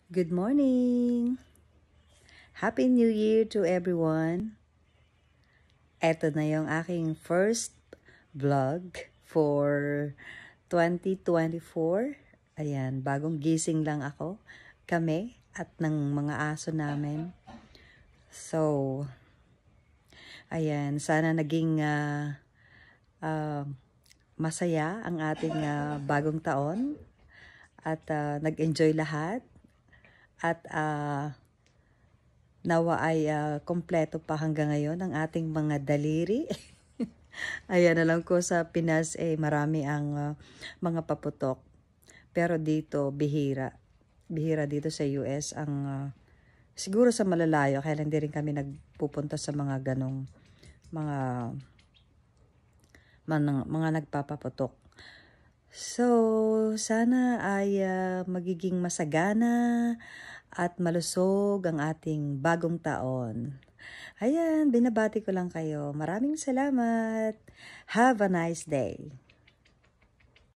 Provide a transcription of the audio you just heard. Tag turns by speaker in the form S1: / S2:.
S1: Good morning! Happy New Year to everyone! Ito na yung aking first vlog for 2024. Ayan, bagong gising lang ako, kami, at ng mga aso namin. So, ayan, sana naging masaya ang ating bagong taon at nag-enjoy lahat. At nawa ay kompleto pa hanggang ngayon ang ating mga daliri. Ayan, alam ko sa Pinas marami ang mga paputok. Pero dito, bihira. Bihira dito sa US ang siguro sa malalayo. Kaya hindi rin kami nagpupunta sa mga ganong mga nagpapaputok. So, sana ay magiging masagana at malusog ang ating bagong taon. Ayan, binabati ko lang kayo. Maraming salamat. Have a nice day.